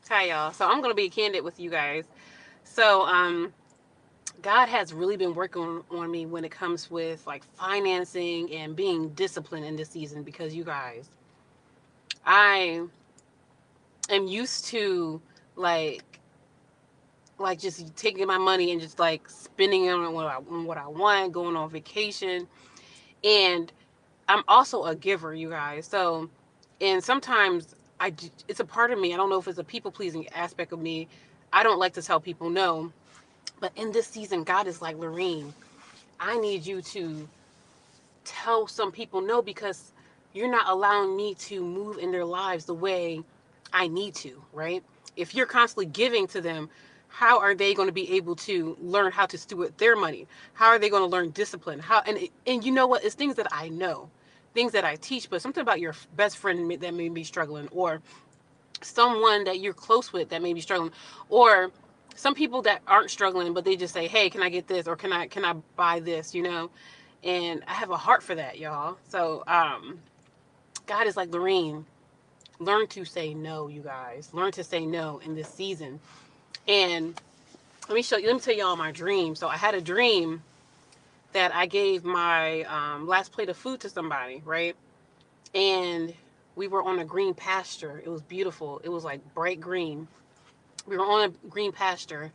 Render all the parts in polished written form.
Hi, y'all. So I'm gonna be candid with you guys. So God has really been working on me when it comes with like financing and being disciplined in this season because you guys, I am used to like just taking my money and just like spending it on what I want, going on vacation, and I'm also a giver, you guys. So, and sometimes it's a part of me. I don't know if it's a people pleasing aspect of me. I don't like to tell people no. But in this season, God is like, Lorene, I need you to tell some people no because you're not allowing me to move in their lives the way I need to, right? If you're constantly giving to them, how are they going to be able to learn how to steward their money? How are they going to learn discipline? And you know what? It's things that I know, things that I teach, but something about your best friend that may be struggling, or someone that you're close with that may be struggling, or some people that aren't struggling but they just say, hey, can I get this, or can I buy this, and I have a heart for that, y'all. So God is like, Lorene, learn to say no, you guys. Learn to say no in this season. And let me tell y'all my dream. So I had a dream that I gave my last plate of food to somebody, right? And we were on a green pasture. It was beautiful. It was like bright green. We were on a green pasture,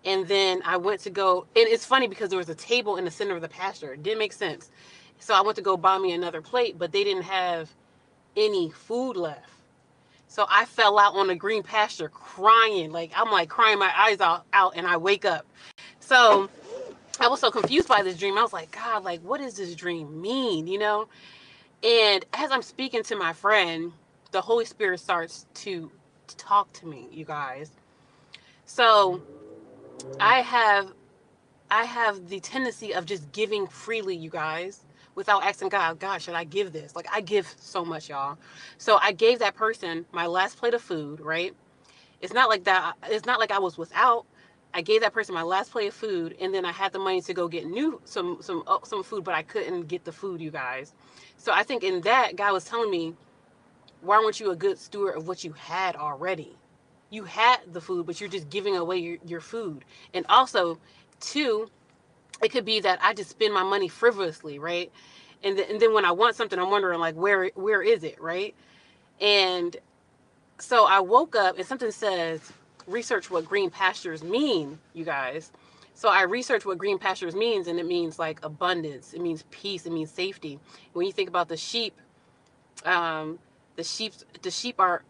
and then I went to go, and it's funny because there was a table in the center of the pasture. It didn't make sense. So I went to go buy me another plate, but they didn't have any food left. So I fell out on the green pasture crying. Like, I'm like crying my eyes out, and I wake up. So I was so confused by this dream. I was like, God, like, what does this dream mean? And as I'm speaking to my friend, the Holy Spirit starts to talk to me, you guys. So I have I have the tendency of just giving freely, you guys, without asking God, God, should I give this? Like, I give so much, y'all. So I gave that person my last plate of food, right? It's not like that. It's not like I was without. I gave that person my last plate of food, and then I had the money to go get some food, but I couldn't get the food, you guys. So I think in that, God was telling me, why weren't you a good steward of what you had already? You had the food, but you're just giving away your food. And also, two, it could be that I just spend my money frivolously, right? And then when I want something, I'm wondering like, where is it, right? And so I woke up and something says, research what green pastures mean, you guys. So I researched what green pastures means, and it means like abundance, it means peace, it means safety. When you think about um, the sheep are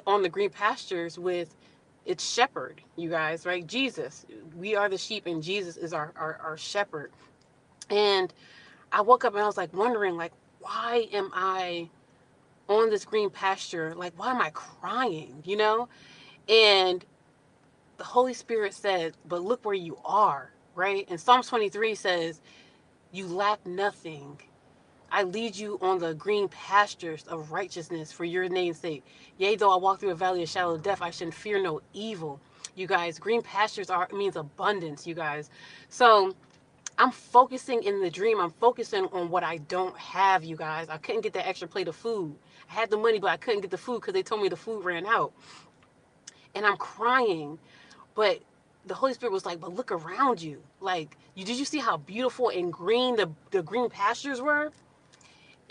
on the green pastures with its shepherd, you guys, right? Jesus. We are the sheep, and Jesus is our shepherd. And I woke up and I was like wondering, like, why am I on this green pasture? Like, why am I crying? And the Holy Spirit said, but look where you are, right? And Psalms 23 says, you lack nothing. I lead you on the green pastures of righteousness for your name's sake. Yea, though I walk through a valley of shadow of death, I should fear no evil. You guys, green pastures means abundance, you guys. So I'm focusing in the dream. I'm focusing on what I don't have, you guys. I couldn't get that extra plate of food. I had the money, but I couldn't get the food because they told me the food ran out. And I'm crying. But the Holy Spirit was like, but look around you. Like, did you see how beautiful and green the green pastures were?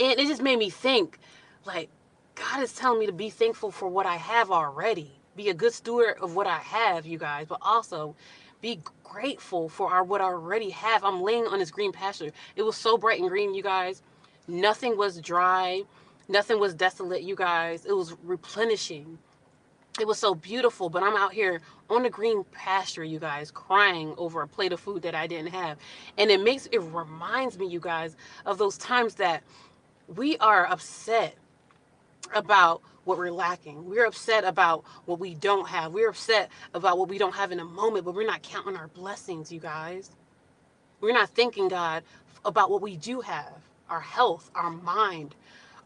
And it just made me think, like, God is telling me to be thankful for what I have already. Be a good steward of what I have, you guys, but also be grateful for what I already have. I'm laying on this green pasture. It was so bright and green, you guys. Nothing was dry. Nothing was desolate, you guys. It was replenishing. It was so beautiful, but I'm out here on the green pasture, you guys, crying over a plate of food that I didn't have. And it reminds me, you guys, of those times that we are upset about what we're lacking. We're upset about what we don't have. We're upset about what we don't have in a moment, but we're not counting our blessings, you guys. We're not thanking God about what we do have, our health, our mind,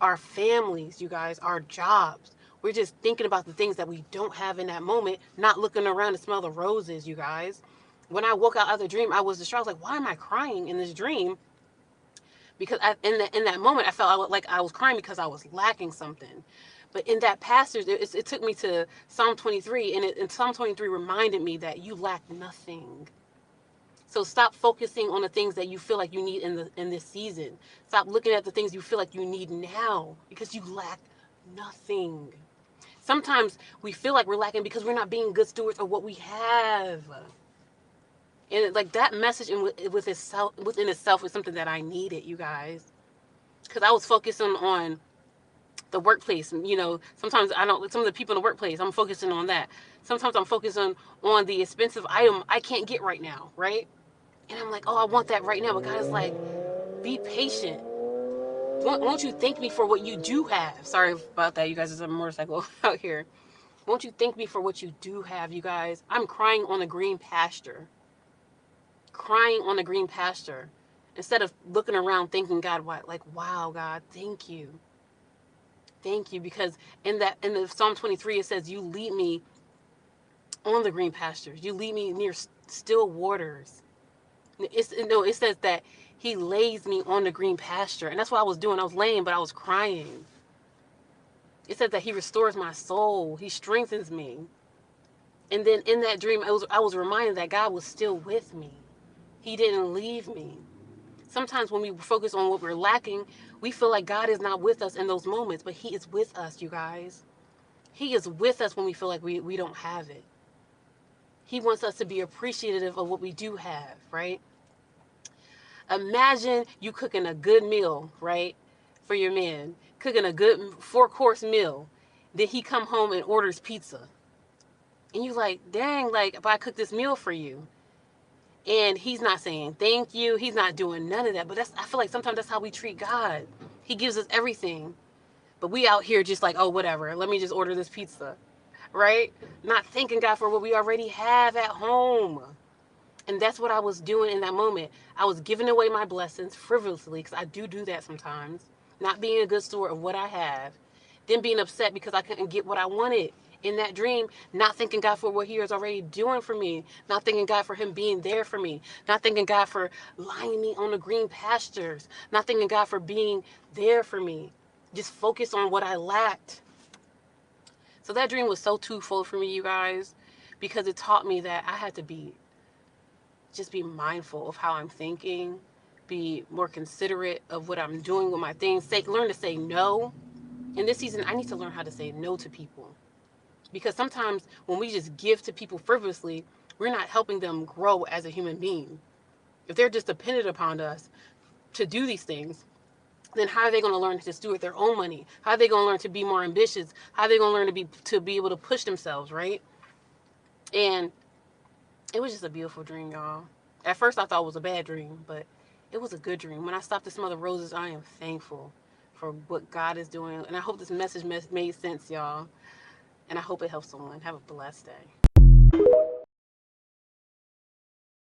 our families, you guys, our jobs. We're just thinking about the things that we don't have in that moment, not looking around to smell the roses, you guys. When I woke out of the dream, I was distraught. I was like, why am I crying in this dream? Because in that moment, I felt like I was crying because I was lacking something. But in that passage, it took me to Psalm 23, and Psalm 23 reminded me that you lack nothing. So stop focusing on the things that you feel like you need in this season. Stop looking at the things you feel like you need now because you lack nothing. Sometimes we feel like we're lacking because we're not being good stewards of what we have. And like that message within itself is something that I needed, you guys, because I was focusing on the workplace. Sometimes I don't. Some of the people in the workplace, I'm focusing on that. Sometimes I'm focusing on the expensive item I can't get right now, right? And I'm like, oh, I want that right now. But God is like, be patient. Won't you thank me for what you do have? Sorry about that, you guys. There's a motorcycle out here. Won't you thank me for what you do have, you guys? I'm crying on a green pasture. Crying on a green pasture. Instead of looking around thinking, God, what? Like, wow, God, thank you. Thank you. Because in the Psalm 23, it says, you lead me on the green pastures. You lead me near still waters. It says that he lays me on the green pasture. And that's what I was doing. I was laying, but I was crying. It says that he restores my soul. He strengthens me. And then in that dream, I was reminded that God was still with me. He didn't leave me. Sometimes when we focus on what we're lacking, we feel like God is not with us in those moments, but he is with us, you guys. He is with us when we feel like we don't have it. He wants us to be appreciative of what we do have, right? Imagine you cooking a good meal, right, for your man, cooking a good 4-course meal. Then he come home and orders pizza. And you like, dang, like, if I cook this meal for you. And he's not saying thank you. He's not doing none of that. But I feel like sometimes that's how we treat God. He gives us everything. But we out here just like, oh, whatever. Let me just order this pizza. Right? Not thanking God for what we already have at home. And that's what I was doing in that moment. I was giving away my blessings frivolously, because I do that sometimes. Not being a good steward of what I have. Then being upset because I couldn't get what I wanted in that dream. Not thanking God for what he is already doing for me. Not thanking God for him being there for me. Not thanking God for lying me on the green pastures. Not thanking God for being there for me. Just focus on what I lacked. So that dream was so twofold for me, you guys, because it taught me that I had to be mindful of how I'm thinking, be more considerate of what I'm doing with my things. Learn to say no. In this season, I need to learn how to say no to people. Because sometimes when we just give to people frivolously, we're not helping them grow as a human being. If they're just dependent upon us to do these things, then how are they going to learn to steward their own money? How are they going to learn to be more ambitious? How are they going to learn to be able to push themselves, right? And it was just a beautiful dream, y'all. At first, I thought it was a bad dream, but it was a good dream. When I stopped to smell the roses, I am thankful for what God is doing. And I hope this message made sense, y'all. And I hope it helps someone. Have a blessed day.